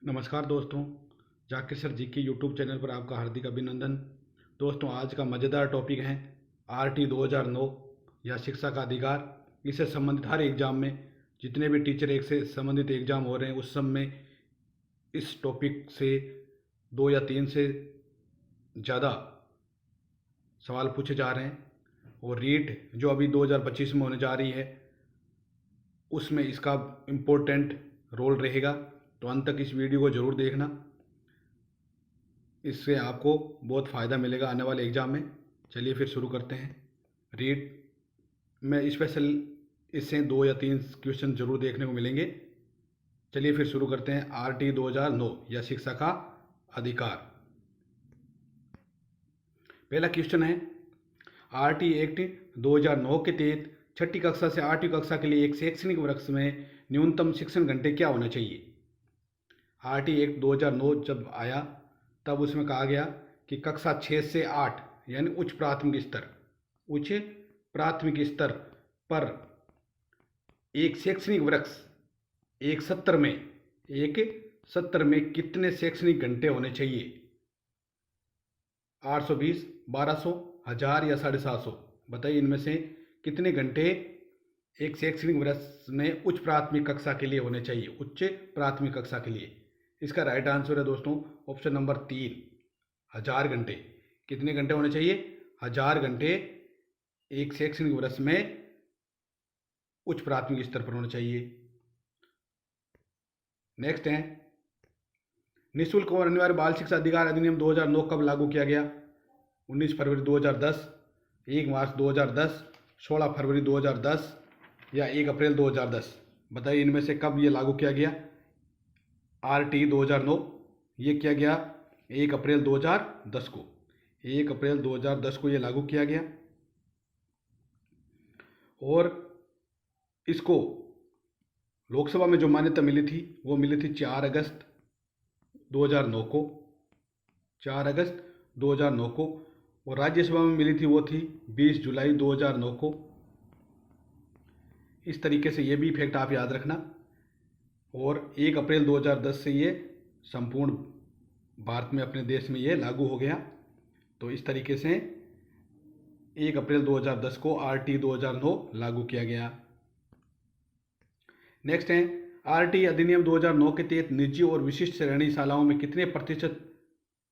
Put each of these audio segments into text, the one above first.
नमस्कार दोस्तों, जाकिर सर जी के यूट्यूब चैनल पर आपका हार्दिक अभिनंदन। दोस्तों, आज का मज़ेदार टॉपिक है आरटी 2009 या शिक्षा का अधिकार। इससे संबंधित हर एग्ज़ाम में जितने भी टीचर एक से संबंधित एग्ज़ाम हो रहे हैं उस सब में इस टॉपिक से 2 या 3 से ज़्यादा सवाल पूछे जा रहे हैं। और रीट जो अभी 2025 में होने जा रही है उसमें इसका इम्पोर्टेंट रोल रहेगा। तो अंत तक इस वीडियो को ज़रूर देखना, इससे आपको बहुत फ़ायदा मिलेगा आने वाले एग्ज़ाम में। चलिए फिर शुरू करते हैं। रीड में स्पेशल इससे 2 या 3 क्वेश्चन जरूर देखने को मिलेंगे। चलिए फिर शुरू करते हैं। आरटी 2009 या शिक्षा का अधिकार। पहला क्वेश्चन है, आरटी एक्ट 2009 के तहत छठी कक्षा से 8वीं कक्षा के लिए एक शैक्षणिक वर्ष में न्यूनतम शिक्षण घंटे क्या होना चाहिए। आरटी एक्ट 2009 जब आया तब उसमें कहा गया कि कक्षा 6 से 8 यानी उच्च प्राथमिक स्तर पर एक शैक्षणिक वर्ष एक सत्र में कितने शैक्षणिक घंटे होने चाहिए। 820, 1200, 1000 या 750। बताइए इनमें से कितने घंटे एक शैक्षणिक वर्ष में उच्च प्राथमिक कक्षा के लिए होने चाहिए। उच्च प्राथमिक कक्षा के लिए इसका राइट आंसर है दोस्तों ऑप्शन नंबर 3, 1000 घंटे। कितने घंटे होने चाहिए? 1000 घंटे एक शैक्षणिक वर्ष में उच्च प्राथमिक स्तर पर होना चाहिए। नेक्स्ट है, निःशुल्क और अनिवार्य बाल शिक्षा अधिकार अधिनियम 2009 कब लागू किया गया। 19 फरवरी 2010, 1 मार्च 2010, 16 फरवरी 2010 या 1 अप्रैल 2010। बताइए इनमें से कब ये लागू किया गया। आरटी 2009 ये किया गया 1 अप्रैल 2010 को। 1 अप्रैल 2010 को ये लागू किया गया और इसको लोकसभा में जो मान्यता मिली थी वो मिली थी 4 अगस्त 2009 को। 4 अगस्त 2009 को। और राज्यसभा में मिली थी वो थी 20 जुलाई 2009 को। इस तरीके से ये भी फैक्ट आप याद रखना। और 1 अप्रैल 2010 से ये संपूर्ण भारत में अपने देश में ये लागू हो गया। तो इस तरीके से 1 अप्रैल 2010 को आरटी 2009 लागू किया गया। नेक्स्ट है, आरटी अधिनियम 2009 के तहत निजी और विशिष्ट श्रेणी शालाओं में कितने प्रतिशत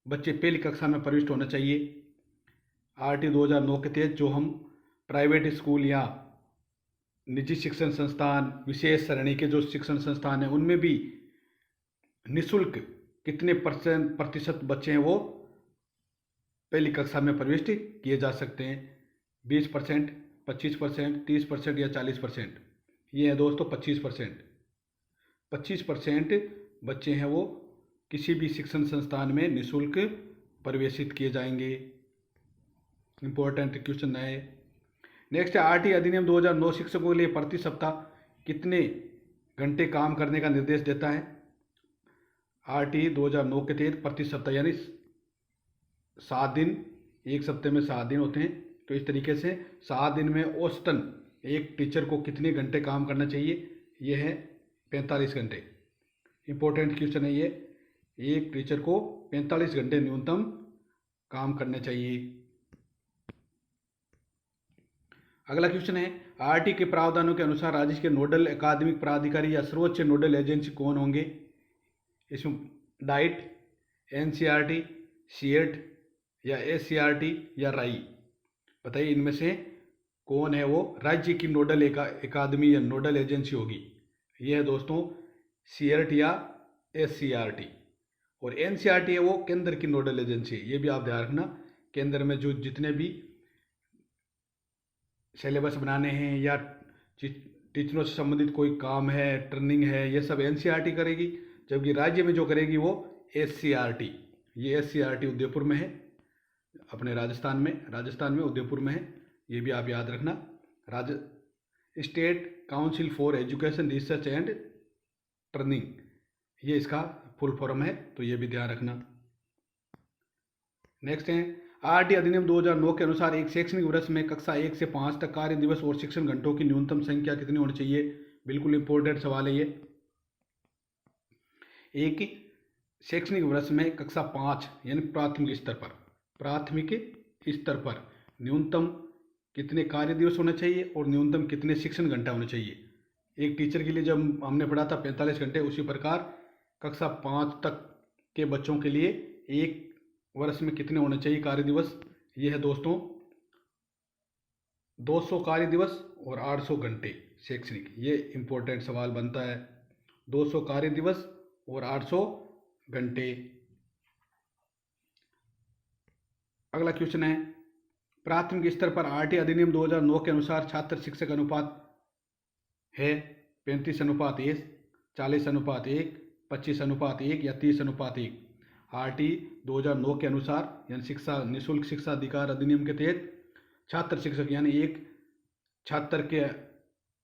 बच्चे पहली कक्षा में प्रविष्ट होना चाहिए। आरटी 2009 के तहत जो हम प्राइवेट स्कूल या निजी शिक्षण संस्थान, विशेष श्रेणी के जो शिक्षण संस्थान हैं उनमें भी निःशुल्क कितने प्रतिशत बच्चे हैं वो पहली कक्षा में प्रविष्ट किए जा सकते हैं। 20%, 25%, 30% या 40%। ये है दोस्तों 25%। 25% बच्चे हैं वो किसी भी शिक्षण संस्थान में निःशुल्क प्रवेशित किए जाएंगे। इंपॉर्टेंट क्वेश्चन है। नेक्स्ट है, आरटी अधिनियम 2009 शिक्षकों के लिए प्रति सप्ताह कितने घंटे काम करने का निर्देश देता है। आरटी 2009 के तहत प्रति सप्ताह यानी 7 दिन, एक सप्ताह में 7 दिन होते हैं। तो इस तरीके से 7 दिन में औसतन एक टीचर को कितने घंटे काम करना चाहिए। यह है 45 घंटे। इंपॉर्टेंट क्वेश्चन है ये। एक टीचर को 45 घंटे न्यूनतम काम करने चाहिए। अगला क्वेश्चन है, आरटी के प्रावधानों के अनुसार राज्य के नोडल अकादमिक प्राधिकारी या सर्वोच्च नोडल एजेंसी कौन होंगे। इसमें डाइट, एनसीईआरटी, सीएट या एससीईआरटी या राई। बताइए इनमें से कौन है वो राज्य की नोडल अकादमी या नोडल एजेंसी होगी। ये है दोस्तों सीएट या एससीईआरटी। और एनसीईआरटी है वो केंद्र की नोडल एजेंसी है। ये भी आप ध्यान रखना, केंद्र में जो जितने भी सिलेबस बनाने हैं या टीचरों से संबंधित कोई काम है, ट्रेनिंग है, ये सब एनसीईआरटी करेगी। जबकि राज्य में जो करेगी वो एससीईआरटी। ये एससीईआरटी उदयपुर में है, अपने राजस्थान में उदयपुर में है। ये भी आप याद रखना। State council for education research and training, ये इसका फुल फॉर्म है, तो ये भी ध्यान रखना। नेक्स्ट है, आरटी अधिनियम 2009 के अनुसार एक शैक्षणिक वर्ष में कक्षा 1 से 5 तक कार्य दिवस और शिक्षण घंटों की न्यूनतम संख्या कितनी होनी चाहिए। बिल्कुल इंपॉर्टेंट सवाल है ये। एक शैक्षणिक वर्ष में कक्षा 5 यानी प्राथमिक स्तर पर न्यूनतम कितने कार्य दिवस होने चाहिए और न्यूनतम कितने शिक्षण घंटा होने चाहिए। एक टीचर के लिए जब हमने पढ़ा था 45 घंटे, उसी प्रकार कक्षा 5 तक के बच्चों के लिए एक वर्ष में कितने होने चाहिए कार्य दिवस। ये है दोस्तों 200 कार्य दिवस और 800 घंटे शैक्षणिक। ये इम्पोर्टेंट सवाल बनता है, 200 कार्य दिवस और 800 घंटे। अगला क्वेश्चन है, प्राथमिक स्तर पर आरटी अधिनियम 2009 के अनुसार छात्र शिक्षक अनुपात है 35:1, 40:1, 25:1 या 30:1। आरटी 2009 के अनुसार यानी शिक्षा निःशुल्क शिक्षा अधिकार अधिनियम के तहत छात्र शिक्षक यानी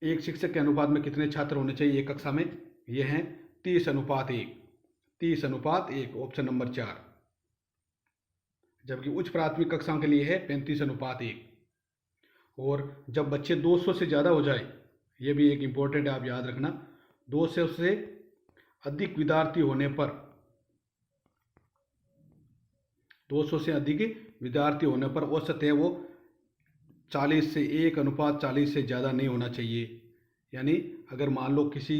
एक शिक्षक के अनुपात में कितने छात्र होने चाहिए एक कक्षा में। यह है 30:1, 30:1, ऑप्शन नंबर 4। जबकि उच्च प्राथमिक कक्षाओं के लिए है 35:1। और जब बच्चे 200 से ज़्यादा हो जाए, यह भी एक इम्पोर्टेंट है, आप याद रखना, 200 से अधिक विद्यार्थी होने पर 200 से अधिक विद्यार्थी होने पर औसत है वो 40:1 से ज़्यादा नहीं होना चाहिए। यानी अगर मान लो किसी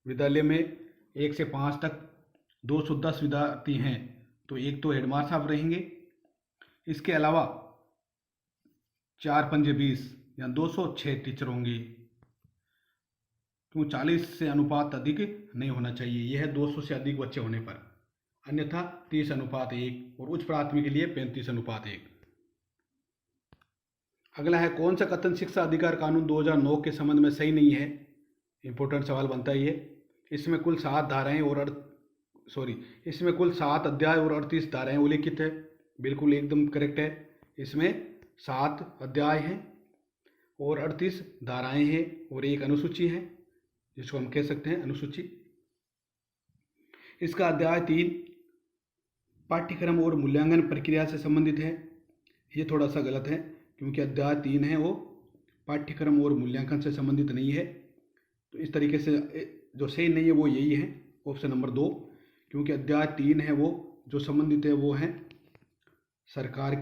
विद्यालय में 1 से 5 तक 210 विद्यार्थी हैं, तो एक तो हेडमास्टर साहब रहेंगे, इसके अलावा 4×5=20 या 206 टीचर होंगे। क्यों 40 से अनुपात अधिक नहीं होना चाहिए। यह है 200 से अधिक बच्चे होने पर, अन्यथा 30:1 और उच्च प्राथमिक के लिए 35:1। अगला है, कौन सा कथन शिक्षा अधिकार कानून 2009 के संबंध में सही नहीं है। इंपॉर्टेंट सवाल बनता है ये। इसमें कुल 7 धाराएं और इसमें कुल 7 अध्याय और 38 धाराएं उल्लिखित है। बिल्कुल एकदम करेक्ट है। इसमें 7 अध्याय हैं और 38 धाराएं हैं और एक अनुसूची है, जिसको हम कह सकते हैं अनुसूची। इसका अध्याय 3 पाठ्यक्रम और मूल्यांकन प्रक्रिया से संबंधित है। ये थोड़ा सा गलत है, क्योंकि अध्याय 3 है वो पाठ्यक्रम और मूल्यांकन से संबंधित नहीं है। तो इस तरीके से जो सही नहीं है वो यही है, ऑप्शन नंबर 2। क्योंकि अध्याय 3 है वो जो संबंधित है वो है सरकार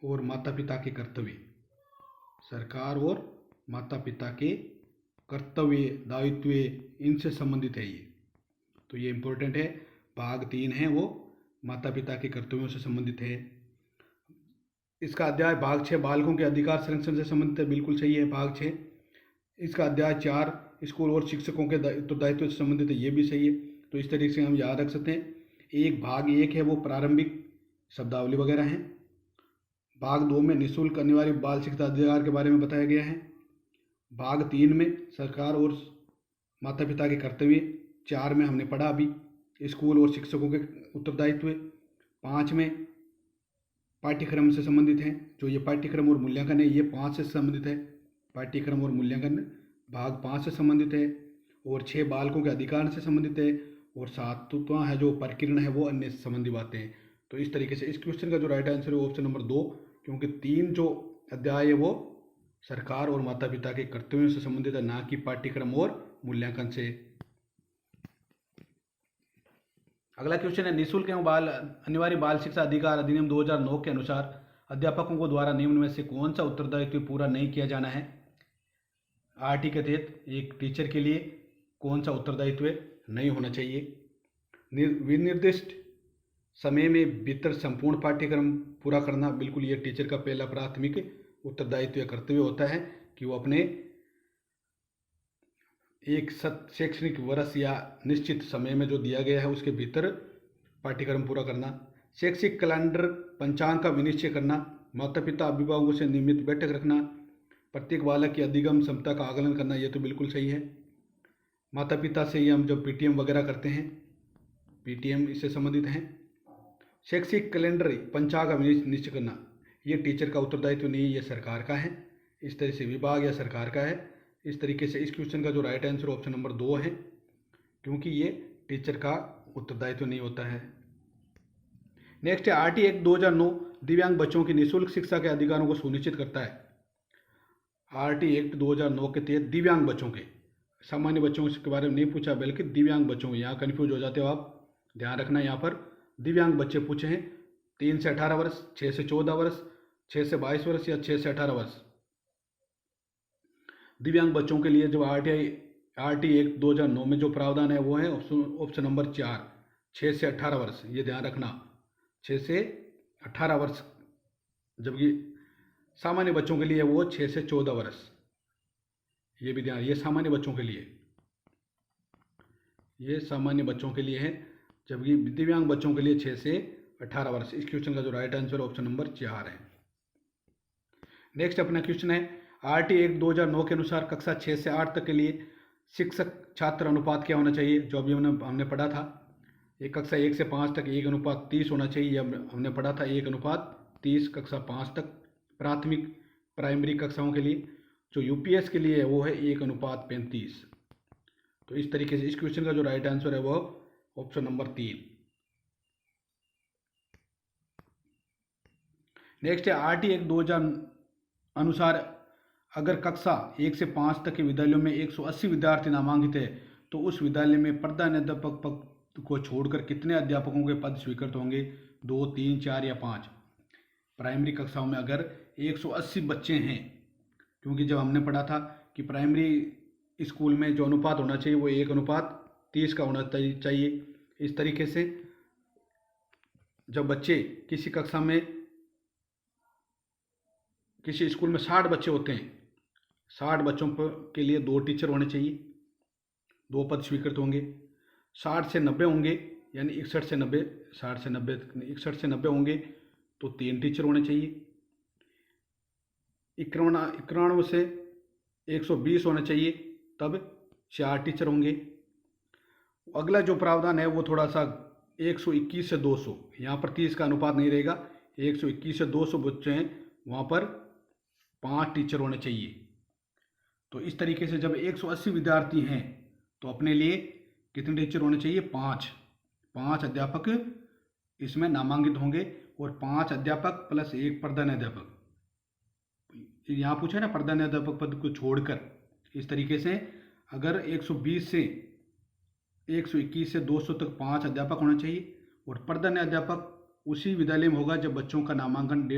और माता पिता के कर्तव्य। सरकार और माता पिता के कर्तव्य दायित्व इनसे संबंधित है ये। तो ये इम्पोर्टेंट है। भाग 3 है वो माता पिता के कर्तव्यों से संबंधित है। इसका अध्याय भाग 6 बालकों के अधिकार संरक्षण से संबंधित है। बिल्कुल सही है, भाग 6। इसका अध्याय 4 स्कूल और शिक्षकों के उत्तरदायित्व से संबंधित है। ये भी सही है। तो इस तरीके से हम याद रख सकते हैं। भाग 1 है वो प्रारंभिक शब्दावली वगैरह हैं। भाग 2 में निःशुल्क अनिवार्य बाल शिक्षा अधिकार के बारे में बताया गया है। भाग 3 में सरकार और माता पिता के कर्तव्य। 4 में हमने पढ़ा अभी स्कूल और शिक्षकों के उत्तरदायित्व। 5 में पाठ्यक्रम से संबंधित हैं, जो ये पाठ्यक्रम और मूल्यांकन है, ये 5 से संबंधित है। पाठ्यक्रम और मूल्यांकन भाग 5 से संबंधित है। और 6 बालकों के अधिकार से संबंधित है। और 7वां है जो प्रकीर्ण है वो अन्य संबंधी बातें हैं। तो इस तरीके से इस क्वेश्चन का जो राइट आंसर है वो ऑप्शन नंबर 2, क्योंकि 3 जो अध्याय है वो सरकार और माता पिता के कर्तव्यों से संबंधित है, ना कि पाठ्यक्रम और मूल्यांकन से। अगला क्वेश्चन है, निःशुल्क एवं अनिवार्य बाल शिक्षा अधिकार अधिनियम 2009 के अनुसार अध्यापकों को द्वारा निम्न में से कौन सा उत्तरदायित्व पूरा नहीं किया जाना है। आरटी के तहत एक टीचर के लिए कौन सा उत्तरदायित्व नहीं होना चाहिए। विनिर्दिष्ट समय में भीतर संपूर्ण पाठ्यक्रम पूरा करना। बिल्कुल ये टीचर का पहला प्राथमिक उत्तरदायित्व या कर्तव्य होता है कि वो अपने एक शैक्षणिक वर्ष या निश्चित समय में जो दिया गया है उसके भीतर पाठ्यक्रम पूरा करना। शैक्षिक कैलेंडर पंचांग का विनिश्चय करना। माता पिता अभिभावकों से नियमित बैठक रखना। प्रत्येक बालक की अधिगम क्षमता का आकलन करना। ये तो बिल्कुल सही है। माता पिता से ही हम जब पीटीएम वगैरह करते हैं, पीटीएम इससे संबंधित हैं। शैक्षिक कैलेंडर पंचांग का निश्चय करना, ये टीचर का उत्तरदायित्व नहीं, ये सरकार का है। इस तरह से विभाग या सरकार का है। इस तरीके से इस क्वेश्चन का जो राइट आंसर ऑप्शन नंबर 2 है, क्योंकि ये टीचर का उत्तरदायित्व नहीं होता है। नेक्स्ट है, आरटी एक्ट 2009 दिव्यांग बच्चों की निःशुल्क शिक्षा के अधिकारों को सुनिश्चित करता है। आरटी एक्ट 2009 के तहत दिव्यांग बच्चों के, सामान्य बच्चों के बारे में नहीं पूछा बल्कि दिव्यांग बच्चों, यहाँ कन्फ्यूज हो जाते हो आप, ध्यान रखना। यहाँ पर दिव्यांग बच्चे पूछे हैं 3 से 18 वर्ष, 6 से 14 वर्ष, 6 से 22 वर्ष या 6 से 18 वर्ष। दिव्यांग बच्चों के लिए जो आरटी एक्ट 2009 में जो प्रावधान है वो है ऑप्शन नंबर 4, 6 से 18 वर्ष। ये ध्यान रखना, 6 से 18 वर्ष, जबकि सामान्य बच्चों के लिए वो 6 से 14 वर्ष। ये भी ध्यान, ये सामान्य बच्चों के लिए, ये सामान्य बच्चों के लिए है, जबकि दिव्यांग बच्चों के लिए 6 से 18 वर्ष। इस क्वेश्चन का जो राइट आंसर ऑप्शन नंबर 4 है। नेक्स्ट अपना क्वेश्चन है, आरटी एक्ट 2009 के अनुसार कक्षा 6 से 8 तक के लिए शिक्षक छात्र अनुपात क्या होना चाहिए, जो अभी हमने पढ़ा था। एक कक्षा 1 से 5 तक 1:30 होना चाहिए, हमने पढ़ा था 1:30। कक्षा 5 तक प्राथमिक प्राइमरी कक्षाओं के लिए, जो यूपीएस के लिए है वो है 1:35। तो इस तरीके से इस क्वेश्चन का जो राइट आंसर है वो ऑप्शन नंबर 3। नेक्स्ट है, आरटी एक्ट 2000 अनुसार अगर कक्षा 1 से 5 तक के विद्यालयों में 180 विद्यार्थी नामांकित है तो उस विद्यालय में प्रधानाध्यापक पद को छोड़कर कितने अध्यापकों के पद स्वीकृत होंगे, 2, 3, 4 या 5। प्राइमरी कक्षाओं में अगर 180 बच्चे हैं, क्योंकि जब हमने पढ़ा था कि प्राइमरी स्कूल में जो अनुपात होना चाहिए वो 1:30 का होना चाहिए। इस तरीके से जब बच्चे किसी कक्षा में, किसी स्कूल में 60 बच्चे होते हैं, 60 बच्चों के लिए 2 टीचर होने चाहिए, 2 पद स्वीकृत होंगे। 60 से 90 होंगे, यानी 61 से 90, 60 से 90, 61 से 90 होंगे तो 3 टीचर होने चाहिए। 91 से 120 होने चाहिए, तब 4 टीचर होंगे। अगला जो प्रावधान है वो थोड़ा सा 121 से 200, यहाँ पर 30 का अनुपात नहीं रहेगा, 121 से 200 बच्चे हैं, वहाँ पर 5 टीचर होने चाहिए। तो इस तरीके से जब 180 विद्यार्थी हैं तो अपने लिए कितने टीचर होने चाहिए, 5 अध्यापक इसमें नामांकित होंगे, और 5 अध्यापक प्लस 1 प्रधानाध्यापक। यहाँ पूछा ना प्रधानाध्यापक पद को छोड़कर। इस तरीके से अगर 121 से 200 तक 5 अध्यापक होना चाहिए, और प्रधानाध्यापक उसी विद्यालय में होगा जब बच्चों का नामांकन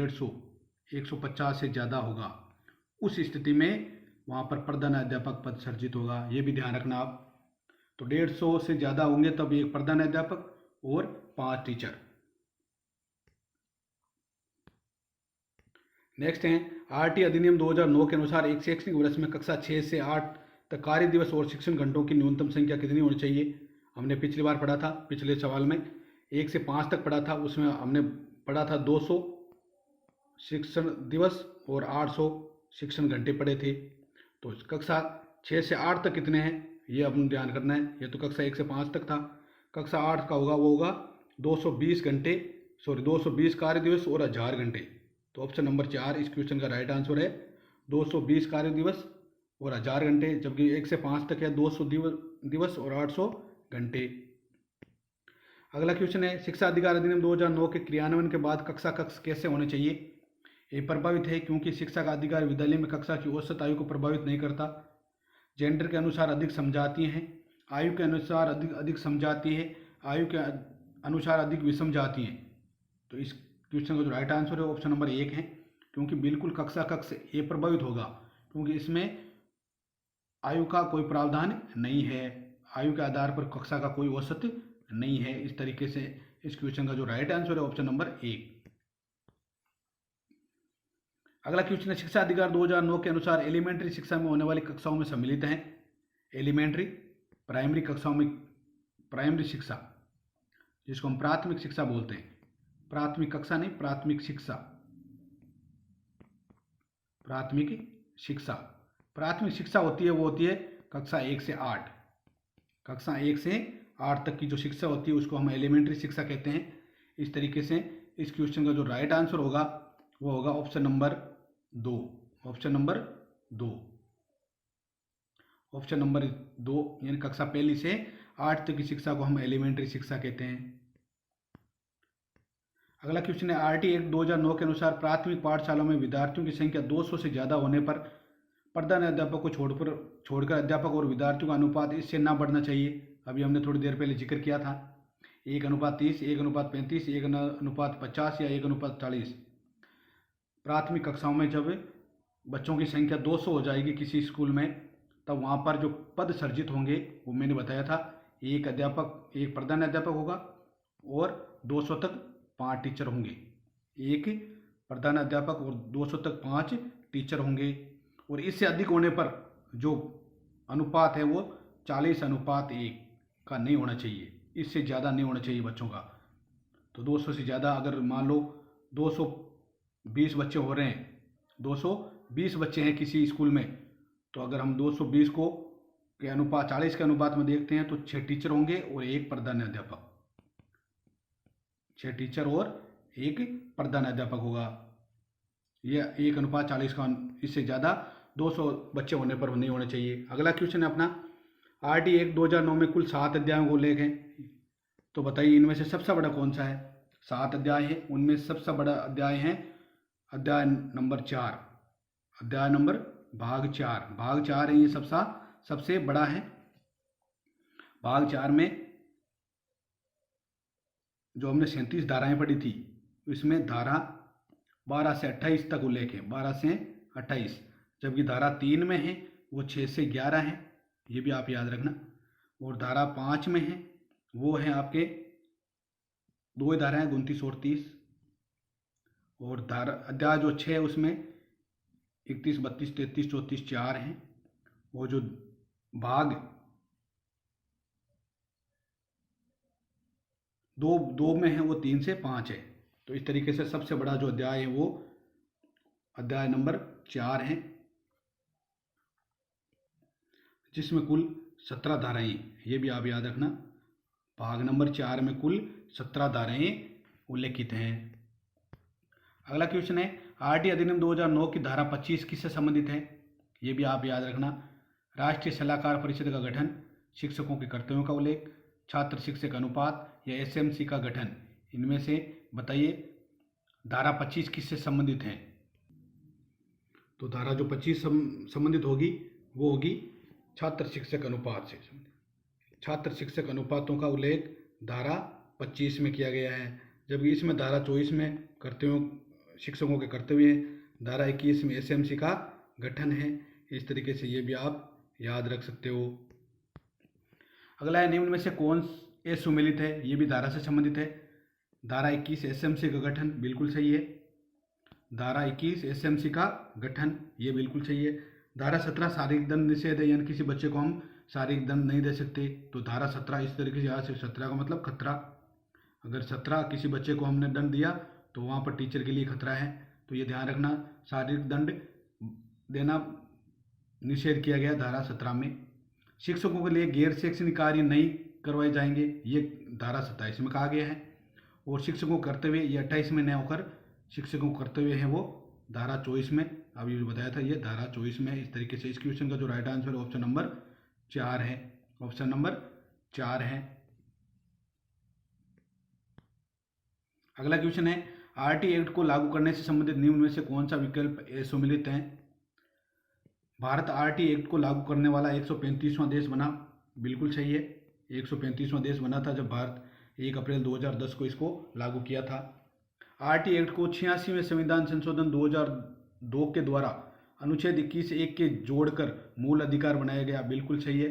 150 से ज़्यादा होगा। उस स्थिति में वहाँ पर प्रधानाध्यापक पद सर्जित होगा, ये भी ध्यान रखना आप। तो 150 से ज़्यादा होंगे तब 1 प्रधानाध्यापक और 5 टीचर। नेक्स्ट है, आरटी अधिनियम 2009 के अनुसार एक शैक्षणिक वर्ष में कक्षा 6 से 8 तक कार्य दिवस और शिक्षण घंटों की न्यूनतम संख्या कितनी होनी चाहिए। हमने पिछली बार पढ़ा था, पिछले सवाल में 1 से 5 तक पढ़ा था, उसमें हमने पढ़ा था 200 शिक्षण दिवस और 800 शिक्षण घंटे पढ़े थे। तो कक्षा 6 से 8 तक कितने हैं ये अपन ध्यान करना है। ये तो कक्षा 1 से 5 तक था, कक्षा 8 का होगा वो होगा 220 कार्य दिवस और 1000 घंटे। तो ऑप्शन नंबर 4 इस क्वेश्चन का राइट आंसर है, 220 कार्य दिवस और 1000 घंटे, जबकि 1 से 5 तक है 200 दिवस और 800 घंटे। अगला क्वेश्चन है, शिक्षा अधिकार अधिनियम 2009 के क्रियान्वयन के बाद कक्षा कक्ष कैसे होने चाहिए। ये प्रभावित है क्योंकि शिक्षा का अधिकार विद्यालय में कक्षा की औसत आयु को प्रभावित नहीं करता, जेंडर के अनुसार अधिक समझाती हैं, आयु के अनुसार अधिक समझाती है, आयु के अनुसार अधिक विषम जाती हैं। तो इस क्वेश्चन का जो राइट आंसर है ऑप्शन नंबर 1 है, क्योंकि बिल्कुल कक्षा कक्ष ये प्रभावित होगा क्योंकि इसमें आयु का कोई प्रावधान नहीं है, आयु के आधार पर कक्षा का कोई औसत नहीं है। इस तरीके से इस क्वेश्चन का जो राइट आंसर है ऑप्शन नंबर 1। अगला क्वेश्चन है, शिक्षा अधिकार 2009 के अनुसार एलिमेंट्री शिक्षा में होने वाली कक्षाओं में सम्मिलित हैं। एलिमेंट्री प्राइमरी कक्षाओं में प्राइमरी शिक्षा, जिसको हम प्राथमिक शिक्षा बोलते हैं, प्राथमिक कक्षा नहीं, प्राथमिक शिक्षा। प्राथमिक शिक्षा होती है वो होती है कक्षा 1 से 8। कक्षा 1 से 8 तक की जो शिक्षा होती है उसको हम एलिमेंट्री शिक्षा कहते हैं। इस तरीके से इस क्वेश्चन का जो राइट आंसर होगा वो होगा ऑप्शन नंबर 2। ऑप्शन नंबर 2 यानी कक्षा 1 से 8 तक की शिक्षा को हम एलिमेंट्री शिक्षा कहते हैं। अगला क्वेश्चन है, आरटी एक्ट 2009 के अनुसार प्राथमिक पाठशालाओं में विद्यार्थियों की संख्या 200 से ज़्यादा होने पर प्रधान अध्यापक को छोड़कर अध्यापक और विद्यार्थियों का अनुपात इससे ना बढ़ना चाहिए। अभी हमने थोड़ी देर पहले जिक्र किया था 1:30, 1:35, 1:50 या 1:40। प्राथमिक कक्षाओं में जब बच्चों की संख्या 200 हो जाएगी किसी स्कूल में, तब वहाँ पर जो पद सर्जित होंगे वो मैंने बताया था, एक प्रधान अध्यापक होगा और 200 तक 5 टीचर होंगे। एक प्रधान अध्यापक और 200 तक 5 टीचर होंगे। और इससे अधिक होने पर जो अनुपात है वो 40:1 का नहीं होना चाहिए, इससे ज़्यादा नहीं होना चाहिए बच्चों का। तो 200 से ज़्यादा, अगर मान लो 220 बच्चे हो रहे हैं, 220 बच्चे हैं किसी स्कूल में, तो अगर हम 220 को के अनुपात 40 के अनुपात में देखते हैं तो 6 टीचर होंगे और एक प्रधान अध्यापक, 6 टीचर और एक प्रधान अध्यापक होगा। यह 1:40 का, इससे ज़्यादा 200 बच्चे होने पर नहीं होने चाहिए। अगला क्वेश्चन है अपना, RT एक्ट 2009 में कुल 7 अध्यायों को उल्लेख है, तो बताइए इनमें से सबसे बड़ा कौन सा है। 7 अध्याय है, उनमें सबसे बड़ा अध्याय है अध्याय नंबर 4, अध्याय नंबर भाग 4 है, ये सबसे बड़ा है। भाग 4 में जो हमने 37 धाराएं पढ़ी थी, इसमें धारा 12 से 28 तक उल्लेख है, 12 से 28, जबकि धारा 3 में है वो 6 से 11 है, ये भी आप याद रखना। और धारा 5 में है वो है आपके 2 धाराएं 29 और 30। और धारा अध्याय जो 6 उसमें 31, 32, 33, 34 4 हैं। वो जो भाग दो में है वो 3 से 5 है। तो इस तरीके से सबसे बड़ा जो अध्याय है वो अध्याय नंबर 4 है, जिसमें कुल 17 धाराएं, ये भी आप याद रखना। भाग नंबर 4 में कुल 17 धाराएं उल्लेखित हैं। अगला क्वेश्चन है, RT अधिनियम 2009 की धारा 25 किससे संबंधित है, ये भी आप याद रखना। राष्ट्रीय सलाहकार परिषद का गठन, शिक्षकों के कर्तव्यों का उल्लेख, छात्र शिक्षक अनुपात या SMC का गठन, इनमें से बताइए धारा 25 किससे संबंधित है। तो धारा जो 25 संबंधित होगी वो होगी छात्र शिक्षक अनुपात से। छात्र शिक्षक अनुपातों का उल्लेख धारा 25 में किया गया है, जबकि इसमें धारा 24 में शिक्षकों के कर्तव्य हैं, धारा 21 में SMC का गठन है। इस तरीके से ये भी आप याद रख सकते हो। अगला है, निम्न में से कौन ए सुमेलित है, ये भी धारा से संबंधित है। धारा 21 SMC का गठन, बिल्कुल सही है। धारा 21 SMC का गठन, ये बिल्कुल सही है। धारा 17 शारीरिक दंड निषेध है, यानी किसी बच्चे को हम शारीरिक दंड नहीं दे सकते, तो धारा 17 इस तरीके से याद से, 17 का मतलब खतरा। अगर 17 किसी बच्चे को हमने दंड दिया तो वहाँ पर टीचर के लिए खतरा है, तो ये ध्यान रखना। शारीरिक दंड देना निषेध किया गया धारा 17 में। शिक्षकों के लिए गैर शैक्षणिक कार्य नहीं करवाए जाएंगे, ये धारा 27 में कहा गया है। और शिक्षकों कर्तव्य ये 28 में न होकर शिक्षकों कर्तव्य है वो धारा 24 में, अभी जो बताया था ये धारा 24 में है। इस तरीके से इस क्वेश्चन का जो राइट आंसर ऑप्शन नंबर 4 है, ऑप्शन नंबर 4 है। अगला क्वेश्चन है, RT एक्ट को लागू करने से संबंधित निम्न में से कौन सा विकल्प सुमेलित है। भारत RT एक्ट को लागू करने वाला 135वां देश बना, बिल्कुल सही है। 135वां देश बना था जब भारत 1 अप्रैल 2010 को इसको लागू किया था। RT एक्ट को 86वें संविधान संशोधन 2002 के द्वारा अनुच्छेद 21(1) के जोड़कर मूल अधिकार बनाया गया, बिल्कुल सही है।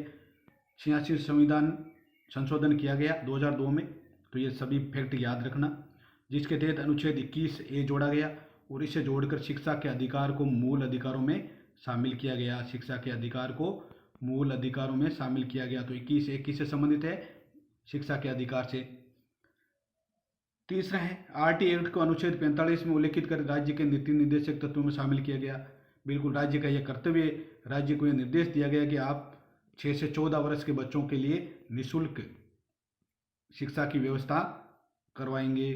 86वें संविधान संशोधन किया गया 2002 में, तो ये सभी फैक्ट याद रखना, जिसके तहत अनुच्छेद 21(a) जोड़ा गया और इसे जोड़कर शिक्षा के अधिकार को मूल अधिकारों में शामिल किया गया। शिक्षा के अधिकार को मूल अधिकारों में शामिल किया गया, तो 21(1) किससे संबंधित है, शिक्षा के अधिकार से। तीसरा है, RT एक्ट को अनुच्छेद 45 में उल्लेखित कर राज्य के नीति निर्देशक तत्वों में शामिल किया गया, बिल्कुल राज्य का यह कर्तव्य, राज्य को यह निर्देश दिया गया कि आप 6 से 14 वर्ष के बच्चों के लिए निःशुल्क शिक्षा की व्यवस्था करवाएंगे।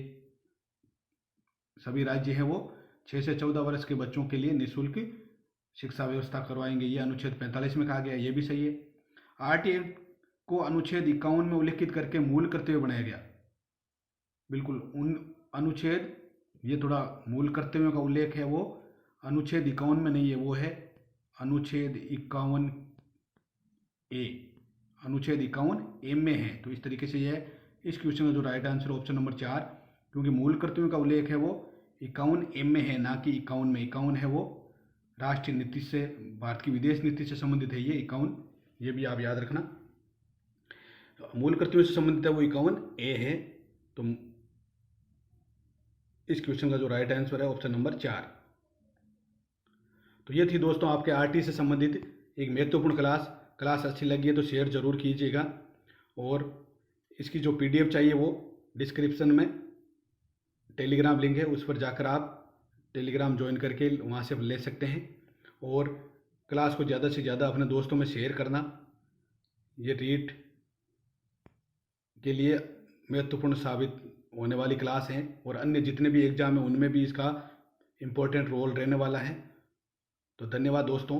सभी राज्य हैं वो 6 से 14 वर्ष के बच्चों के लिए निःशुल्क शिक्षा व्यवस्था करवाएंगे, ये अनुच्छेद 45 में कहा गया, ये भी सही है। RT एक्ट को अनुच्छेद 51 में उल्लेखित करके मूल कर्तव्य बनाया गया, बिल्कुल उन अनुच्छेद, ये थोड़ा मूल कर्तव्यों का उल्लेख है वो अनुच्छेद 51 में नहीं है, वो है अनुच्छेद 51A, अनुच्छेद 51A में है। तो इस तरीके से यह इस क्वेश्चन का जो राइट आंसर ऑप्शन नंबर 4, क्योंकि मूल कर्तव्यों का उल्लेख है वो 51A में है, ना कि 51 में। 51 है वो राष्ट्रीय नीति से, भारत की विदेश नीति से संबंधित है ये 51, ये भी आप याद रखना। मूल कर्तव्यों से संबंधित है वो 51A है। तो इस क्वेश्चन का जो राइट आंसर है ऑप्शन नंबर 4। तो ये थी दोस्तों आपके आरटी से संबंधित एक महत्वपूर्ण क्लास अच्छी लगी है तो शेयर जरूर कीजिएगा। और इसकी जो PDF चाहिए वो डिस्क्रिप्शन में टेलीग्राम लिंक है, उस पर जाकर आप टेलीग्राम ज्वाइन करके वहाँ से ले सकते हैं। और क्लास को ज़्यादा से ज़्यादा अपने दोस्तों में शेयर करना। ये रीट के लिए महत्वपूर्ण साबित होने वाली क्लास है और अन्य जितने भी एग्जाम हैं उनमें भी इसका इम्पोर्टेंट रोल रहने वाला है। तो धन्यवाद दोस्तों।